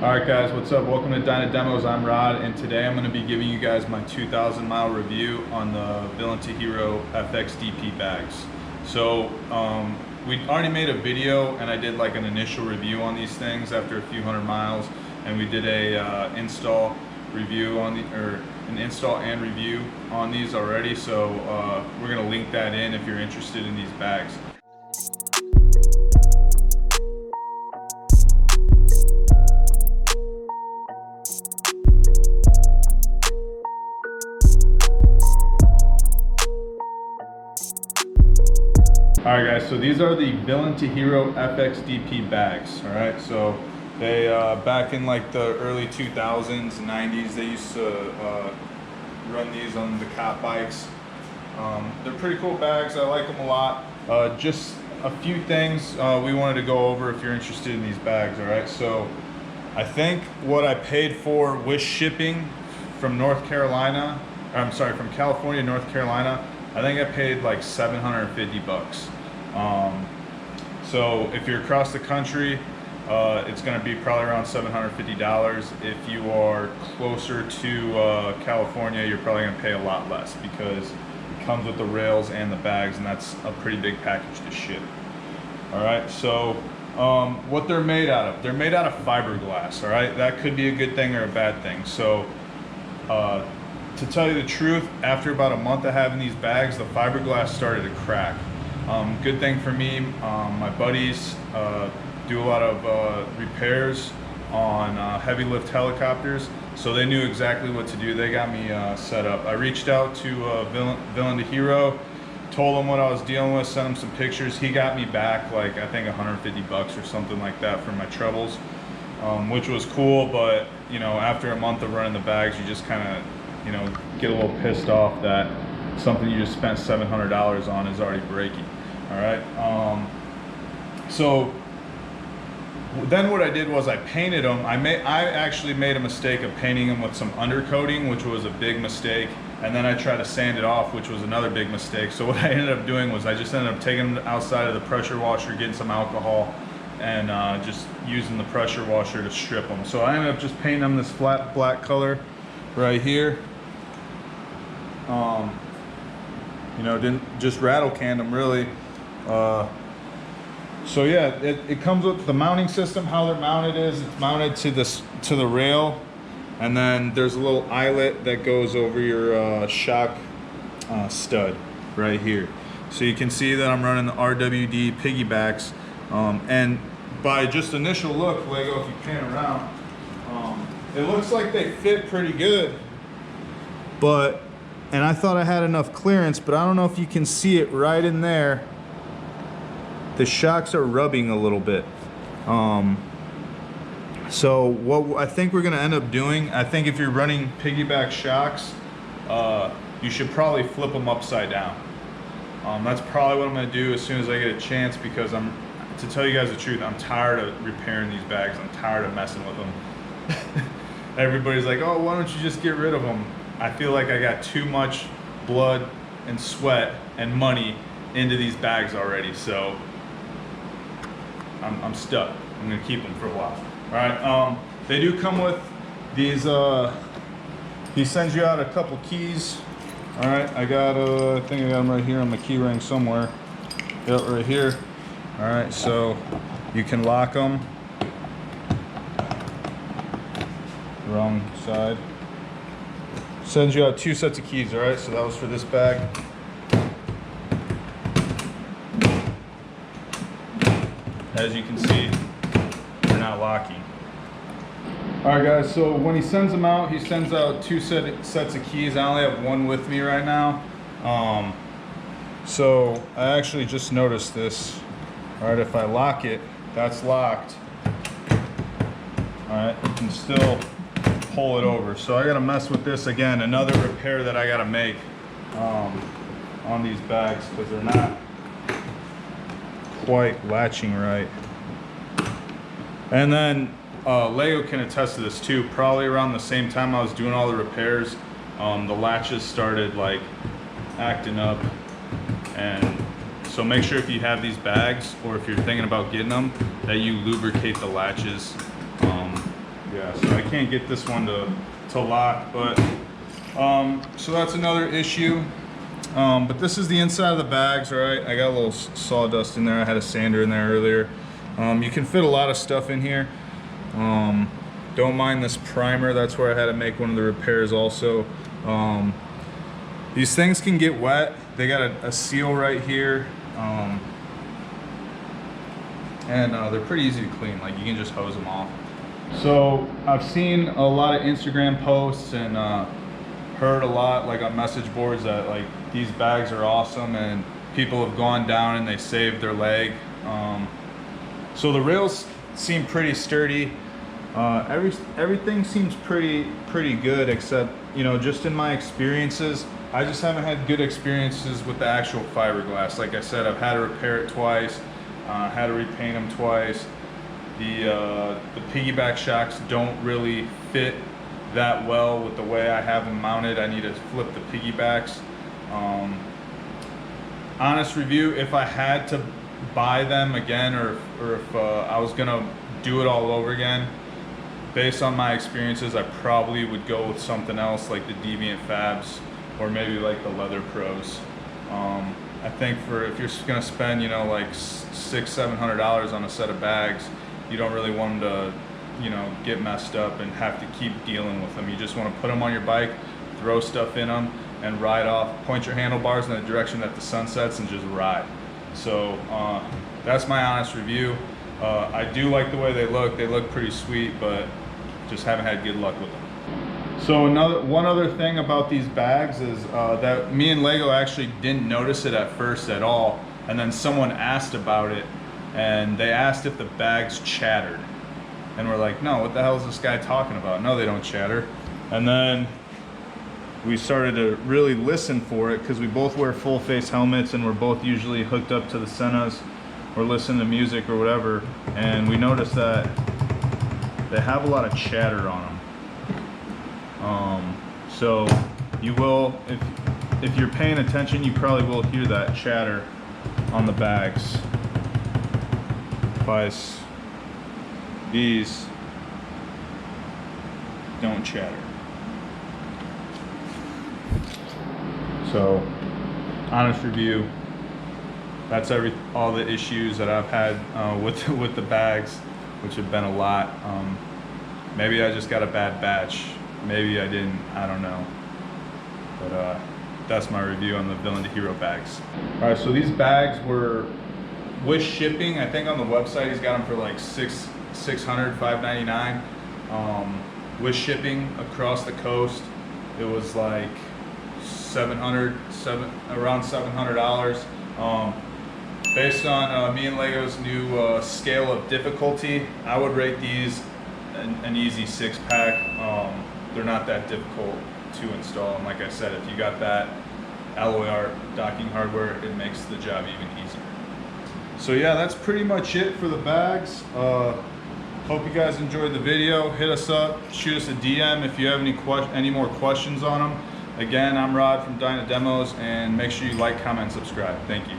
Alright guys, what's up? Welcome to Dyna Demos. I'm Rod, and today I'm going to be giving you guys my 2,000 mile review on the Villain2Hero FXDP bags. So we already made a video and I did like an initial review on these things after a few hundred miles, and we did a install review on an install and review on these already. So we're going to link that in if you're interested in these bags. Alright guys, so these are the Villain2Hero FXDP bags. Alright, so they back in like the early 2000s, 90s, they used to run these on the cop bikes. They're pretty cool bags. I like them a lot. Just a few things we wanted to go over if you're interested in these bags. Alright, so I think what I paid for with shipping from North Carolina, I'm sorry, from California to North Carolina, I think I paid like 750 bucks. So if you're across the country, it's going to be probably around $750. If you are closer to California, you're probably going to pay a lot less because it comes with the rails and the bags, and that's a pretty big package to ship. All right, so what they're made out of? They're made out of fiberglass. All right, that could be a good thing or a bad thing. So to tell you the truth, after about a month of having these bags, the fiberglass started to crack. Good thing for me, my buddies do a lot of repairs on heavy lift helicopters, so they knew exactly what to do. They got me set up. I reached out to Villain2Hero, told him what I was dealing with, sent him some pictures. He got me back like I think 150 bucks or something like that for my troubles, which was cool. But you know, after a month of running the bags, you just kind of, you know, get a little pissed off that something you just spent $700 on is already breaking. All right, so then what I did was I painted them. I actually made a mistake of painting them with some undercoating, which was a big mistake, and then I tried to sand it off, which was another big mistake. So what I ended up doing was I just ended up taking them outside of the pressure washer, getting some alcohol, and just using the pressure washer to strip them. So I ended up just painting them this flat black color right here. You know, didn't just rattle can them really. So yeah, it comes with the mounting system. How they're mounted is it's mounted to the rail, and then there's a little eyelet that goes over your shock stud right here. So you can see that I'm running the RWD piggybacks, and by just initial look, Lego, if you pan around, it looks like they fit pretty good. And I thought I had enough clearance, but I don't know if you can see it right in there. The shocks are rubbing a little bit. So what I think we're gonna end up doing, I think if you're running piggyback shocks, you should probably flip them upside down. That's probably what I'm gonna do as soon as I get a chance, because to tell you guys the truth, I'm tired of repairing these bags. I'm tired of messing with them. Everybody's like, oh, why don't you just get rid of them? I feel like I got too much blood and sweat and money into these bags already, so I'm stuck. I'm gonna keep them for a while. All right, they do come with these. He sends you out a couple keys. All right, I think I got them right here on my key ring somewhere. Yep, right here. All right, so you can lock them. Wrong side. Sends you out 2 sets of keys. All right, so that was for this bag. As you can see, they're not locking. All right guys, so when he sends them out, he sends out 2 sets of keys. I only have 1 with me right now. So I actually just noticed this. All right, if I lock it, that's locked. All right, you can still pull it over. So I gotta mess with this again. Another repair that I gotta make on these bags, because they're not quite latching right. And then Lego can attest to this too. Probably around the same time I was doing all the repairs, the latches started like acting up. And so make sure if you have these bags, or if you're thinking about getting them, that you lubricate the latches. yeah, so I can't get this one to lock, but so that's another issue. But this is the inside of the bags, right? I got a little sawdust in there. I had a sander in there earlier. You can fit a lot of stuff in here. Don't mind this primer. That's where I had to make one of the repairs also. These things can get wet. They got a seal right here. And they're pretty easy to clean. Like, you can just hose them off. So I've seen a lot of Instagram posts and heard a lot, like, on message boards, that like these bags are awesome and people have gone down and they saved their leg. So the rails seem pretty sturdy. Everything seems pretty good, except, you know, just in my experiences, I just haven't had good experiences with the actual fiberglass. Like I said, I've had to repair it twice, had to repaint them twice. The piggyback shocks don't really fit that well with the way I have them mounted. I need to flip the piggybacks. Honest review, if I had to buy them again, or if I was gonna do it all over again, based on my experiences, I probably would go with something else like the Deviant Fabs, or maybe like the Leather Pros. I think if you're gonna spend, you know, like $600-700 on a set of bags, you don't really want them to, you know, get messed up and have to keep dealing with them. You just want to put them on your bike, throw stuff in them, and ride off. Point your handlebars in the direction that the sun sets and just ride. So that's my honest review. I do like the way they look. They look pretty sweet, but just haven't had good luck with them. So one other thing about these bags is that me and Lego actually didn't notice it at first at all, and then someone asked about it, and they asked if the bags chattered, and we're like, no, what the hell is this guy talking about? No, they don't chatter. And then we started to really listen for it, because we both wear full face helmets and we're both usually hooked up to the Sennas or listening to music or whatever, and we noticed that they have a lot of chatter on them. So you will, if you're paying attention, you probably will hear that chatter on the bags. These don't chatter. So, honest review, that's all the issues that I've had with the bags, which have been a lot. Maybe I just got a bad batch. Maybe I didn't, I don't know. But that's my review on the Villain2Hero bags. All right, so these bags were, with shipping, I think on the website he's got them for like $599. With shipping across the coast, it was like around $700. Based on me and Lego's new scale of difficulty, I would rate these an easy 6-pack. They're not that difficult to install, and like I said, if you got that alloy art docking hardware, it makes the job even easier. So yeah, that's pretty much it for the bags. Hope you guys enjoyed the video. Hit us up, shoot us a DM if you have any more questions on them. Again, I'm Rod from Dyna Demos, and make sure you like, comment, and subscribe. Thank you.